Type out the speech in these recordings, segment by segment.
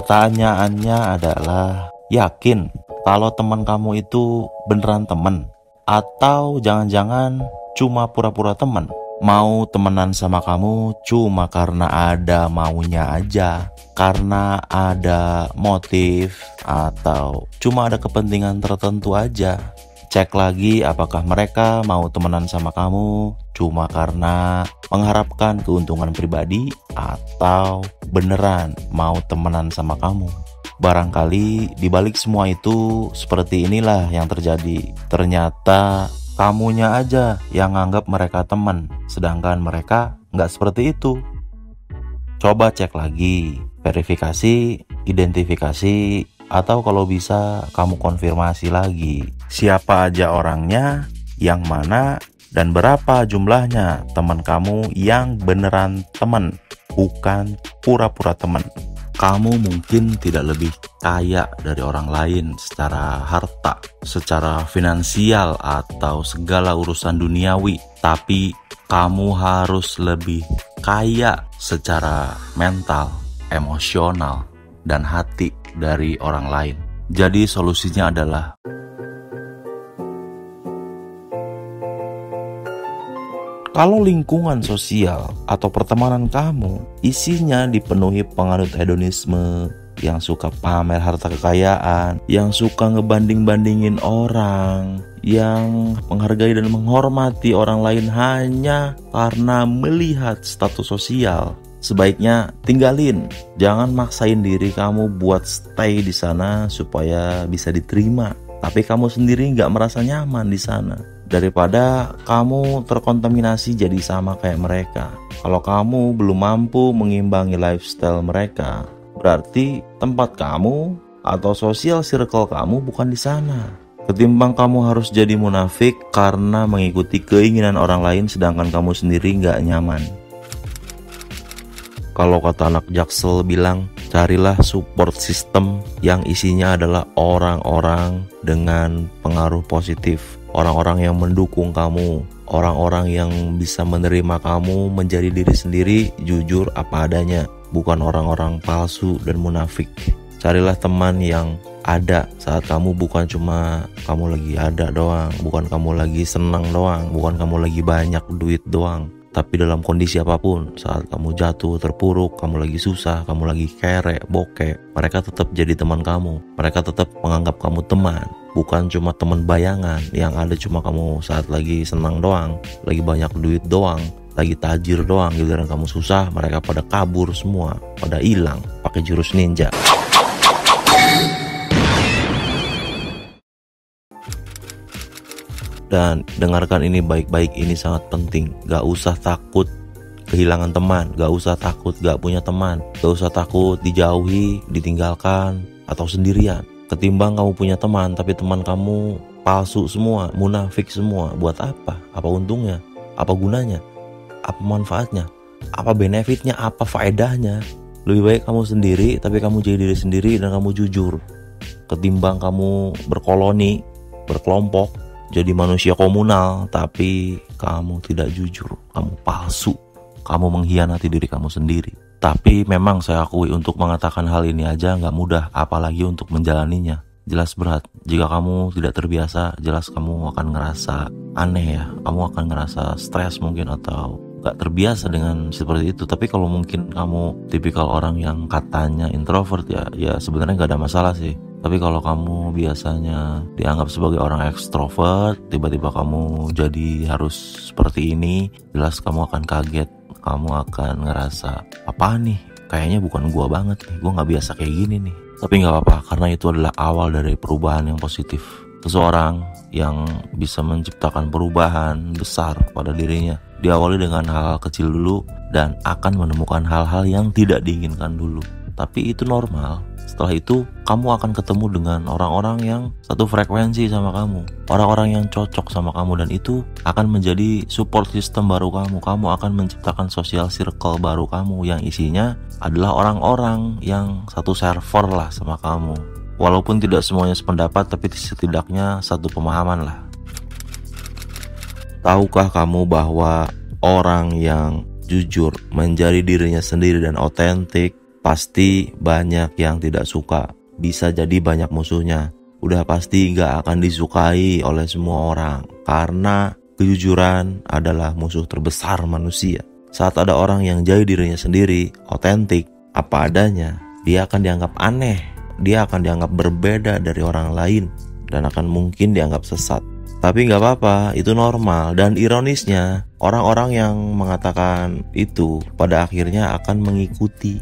Pertanyaannya adalah, yakin kalau teman kamu itu beneran teman? Atau jangan-jangan cuma pura-pura teman? Mau temenan sama kamu cuma karena ada maunya aja, karena ada motif, atau cuma ada kepentingan tertentu aja. Cek lagi apakah mereka mau temenan sama kamu cuma karena mengharapkan keuntungan pribadi, atau beneran mau temenan sama kamu. Barangkali dibalik semua itu seperti inilah yang terjadi. Ternyata kamunya aja yang nganggap mereka teman, sedangkan mereka nggak seperti itu. Coba cek lagi, verifikasi, identifikasi, atau kalau bisa kamu konfirmasi lagi. Siapa aja orangnya, yang mana, dan berapa jumlahnya teman kamu yang beneran teman, bukan pura-pura teman. Kamu mungkin tidak lebih kaya dari orang lain secara harta, secara finansial, atau segala urusan duniawi. Tapi kamu harus lebih kaya secara mental, emosional, dan hati dari orang lain. Jadi solusinya adalah kalau lingkungan sosial atau pertemanan kamu isinya dipenuhi penganut hedonisme, yang suka pamer harta kekayaan, yang suka ngebanding-bandingin orang, yang menghargai dan menghormati orang lain hanya karena melihat status sosial, sebaiknya tinggalin. Jangan maksain diri kamu buat stay di sana supaya bisa diterima, tapi kamu sendiri nggak merasa nyaman di sana. Daripada kamu terkontaminasi jadi sama kayak mereka. Kalau kamu belum mampu mengimbangi lifestyle mereka, berarti tempat kamu atau social circle kamu bukan di sana. Ketimbang kamu harus jadi munafik karena mengikuti keinginan orang lain sedangkan kamu sendiri nggak nyaman. Kalau kata anak Jaksel bilang, carilah support system yang isinya adalah orang-orang dengan pengaruh positif. Orang-orang yang mendukung kamu, orang-orang yang bisa menerima kamu menjadi diri sendiri, jujur apa adanya, bukan orang-orang palsu dan munafik. Carilah teman yang ada saat kamu bukan cuma kamu lagi ada doang, bukan kamu lagi senang doang, bukan kamu lagi banyak duit doang. Tapi dalam kondisi apapun, saat kamu jatuh, terpuruk, kamu lagi susah, kamu lagi kere, bokeh, mereka tetap jadi teman kamu. Mereka tetap menganggap kamu teman, bukan cuma teman bayangan yang ada cuma kamu saat lagi senang doang, lagi banyak duit doang, lagi tajir doang. Giliran kamu susah, mereka pada kabur semua, pada hilang pakai jurus ninja. Dan dengarkan ini baik-baik, ini sangat penting. Gak usah takut kehilangan teman, gak usah takut gak punya teman, gak usah takut dijauhi, ditinggalkan, atau sendirian. Ketimbang kamu punya teman tapi teman kamu palsu semua, munafik semua, buat apa? Apa untungnya? Apa gunanya? Apa manfaatnya? Apa benefitnya? Apa faedahnya? Lebih baik kamu sendiri tapi kamu jadi diri sendiri dan kamu jujur. Ketimbang kamu berkoloni, berkelompok, jadi manusia komunal, tapi kamu tidak jujur, kamu palsu, kamu mengkhianati diri kamu sendiri. Tapi memang saya akui untuk mengatakan hal ini aja gak mudah, apalagi untuk menjalaninya. Jelas berat, jika kamu tidak terbiasa, jelas kamu akan ngerasa aneh ya. Kamu akan ngerasa stres mungkin atau gak terbiasa dengan seperti itu. Tapi kalau mungkin kamu tipikal orang yang katanya introvert ya sebenarnya gak ada masalah sih. Tapi kalau kamu biasanya dianggap sebagai orang ekstrovert, tiba-tiba kamu jadi harus seperti ini, jelas kamu akan kaget. Kamu akan ngerasa, apa nih? Kayaknya bukan gua banget nih, gua gak biasa kayak gini nih. Tapi gak apa-apa, karena itu adalah awal dari perubahan yang positif. Seseorang yang bisa menciptakan perubahan besar pada dirinya diawali dengan hal-hal kecil dulu dan akan menemukan hal-hal yang tidak diinginkan dulu. Tapi itu normal. Setelah itu kamu akan ketemu dengan orang-orang yang satu frekuensi sama kamu, orang-orang yang cocok sama kamu, dan itu akan menjadi support system baru kamu. Kamu akan menciptakan social circle baru kamu yang isinya adalah orang-orang yang satu server lah sama kamu. Walaupun tidak semuanya sependapat, tapi setidaknya satu pemahaman lah. Tahukah kamu bahwa orang yang jujur menjadi dirinya sendiri dan otentik pasti banyak yang tidak suka. Bisa jadi banyak musuhnya. Udah pasti gak akan disukai oleh semua orang. Karena kejujuran adalah musuh terbesar manusia. Saat ada orang yang jadi dirinya sendiri, otentik, apa adanya, dia akan dianggap aneh. Dia akan dianggap berbeda dari orang lain. Dan akan mungkin dianggap sesat. Tapi gak apa-apa, itu normal. Dan ironisnya, orang-orang yang mengatakan itu pada akhirnya akan mengikuti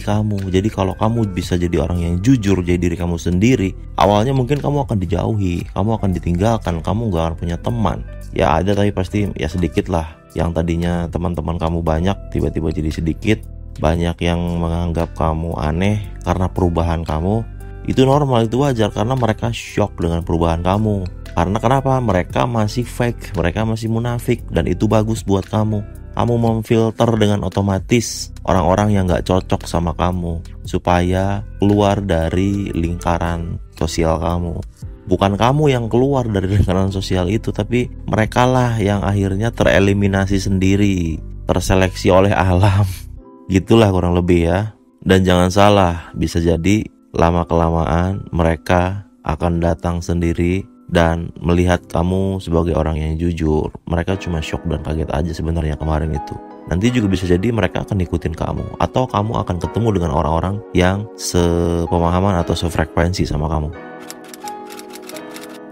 kamu. Jadi kalau kamu bisa jadi orang yang jujur, jadi diri kamu sendiri, awalnya mungkin kamu akan dijauhi, kamu akan ditinggalkan, kamu gak akan punya teman. Ya ada, tapi pasti ya sedikit lah. Yang tadinya teman-teman kamu banyak, tiba-tiba jadi sedikit. Banyak yang menganggap kamu aneh karena perubahan kamu. Itu normal, itu wajar, karena mereka shock dengan perubahan kamu. Karena kenapa? Mereka masih fake, mereka masih munafik. Dan itu bagus buat kamu. Kamu memfilter dengan otomatis orang-orang yang gak cocok sama kamu, supaya keluar dari lingkaran sosial kamu. Bukan kamu yang keluar dari lingkaran sosial itu, tapi mereka lah yang akhirnya tereliminasi sendiri, terseleksi oleh alam. Gitulah kurang lebih ya. Dan jangan salah, bisa jadi lama-kelamaan mereka akan datang sendiri dan melihat kamu sebagai orang yang jujur. Mereka cuma shock dan kaget aja sebenarnya kemarin itu. Nanti juga bisa jadi mereka akan ikutin kamu, atau kamu akan ketemu dengan orang-orang yang sepemahaman atau sefrekuensi sama kamu.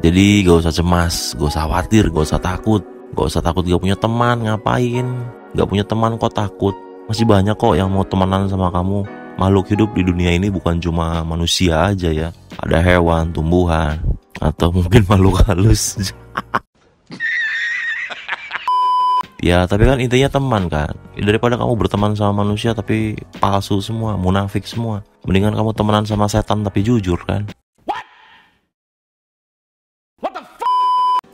Jadi gak usah cemas, gak usah khawatir, gak usah takut. Gak usah takut gak punya teman, ngapain? Gak punya teman kok takut? Masih banyak kok yang mau temenan sama kamu. Makhluk hidup di dunia ini bukan cuma manusia aja ya. Ada hewan, tumbuhan, atau mungkin makhluk halus. Ya tapi kan intinya teman kan. Daripada kamu berteman sama manusia tapi palsu semua, munafik semua, mendingan kamu temenan sama setan tapi jujur kan.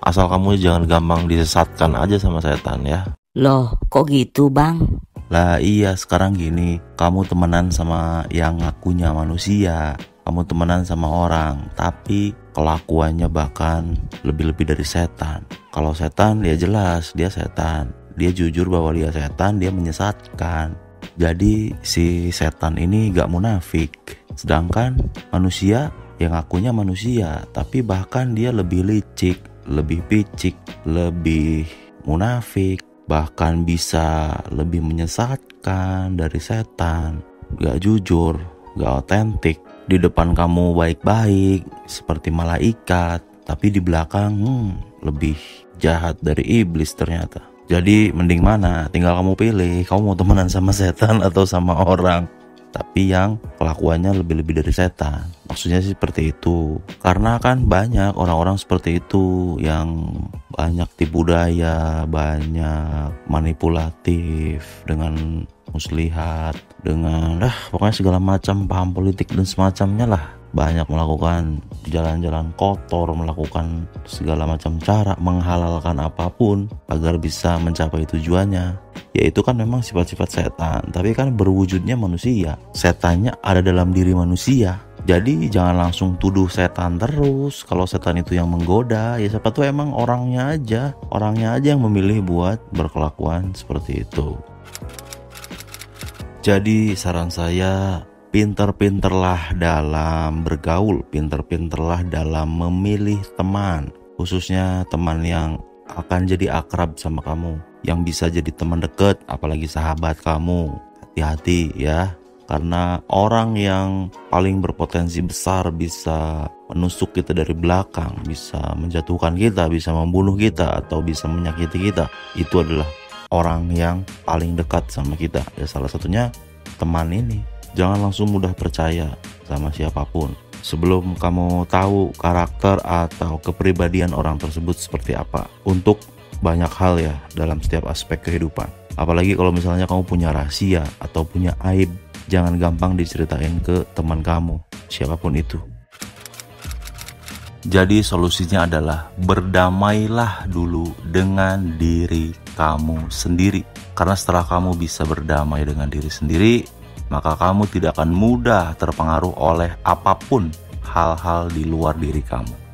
Asal kamu jangan gampang disesatkan aja sama setan ya. Loh kok gitu bang? Lah iya, sekarang gini, kamu temenan sama yang ngakunya manusia, kamu temenan sama orang, tapi kelakuannya bahkan lebih-lebih dari setan. Kalau setan ya jelas dia setan, dia jujur bahwa dia setan, dia menyesatkan. Jadi si setan ini gak munafik. Sedangkan manusia yang ngakunya manusia, tapi bahkan dia lebih licik, lebih picik, lebih munafik. Bahkan bisa lebih menyesatkan dari setan. Gak jujur, gak otentik. Di depan kamu baik-baik seperti malaikat, tapi di belakang lebih jahat dari iblis ternyata. Jadi mending mana? Tinggal kamu pilih, kamu mau temenan sama setan atau sama orang tapi yang kelakuannya lebih-lebih dari setan. Maksudnya sih seperti itu. Karena kan banyak orang-orang seperti itu yang banyak tipu daya, banyak manipulatif dengan muslihat, dengan pokoknya segala macam paham politik dan semacamnya lah. Banyak melakukan jalan-jalan kotor, melakukan segala macam cara, menghalalkan apapun agar bisa mencapai tujuannya. Yaitu kan memang sifat-sifat setan, tapi kan berwujudnya manusia. Setannya ada dalam diri manusia. Jadi jangan langsung tuduh setan terus. Kalau setan itu yang menggoda, ya siapa tuh emang orangnya aja yang memilih buat berkelakuan seperti itu. Jadi saran saya, pinter-pinterlah dalam bergaul, pinter-pinterlah dalam memilih teman, khususnya teman yang akan jadi akrab sama kamu, yang bisa jadi teman dekat, apalagi sahabat kamu. Hati-hati ya, karena orang yang paling berpotensi besar bisa menusuk kita dari belakang, bisa menjatuhkan kita, bisa membunuh kita, atau bisa menyakiti kita, itu adalah orang yang paling dekat sama kita. Ya salah satunya teman ini. Jangan langsung mudah percaya sama siapapun sebelum kamu tahu karakter atau kepribadian orang tersebut seperti apa. Untuk banyak hal ya dalam setiap aspek kehidupan. Apalagi kalau misalnya kamu punya rahasia atau punya aib, jangan gampang diceritain ke teman kamu, siapapun itu. Jadi solusinya adalah berdamailah dulu dengan diri kamu sendiri. Karena setelah kamu bisa berdamai dengan diri sendiri, maka kamu tidak akan mudah terpengaruh oleh apapun hal-hal di luar diri kamu.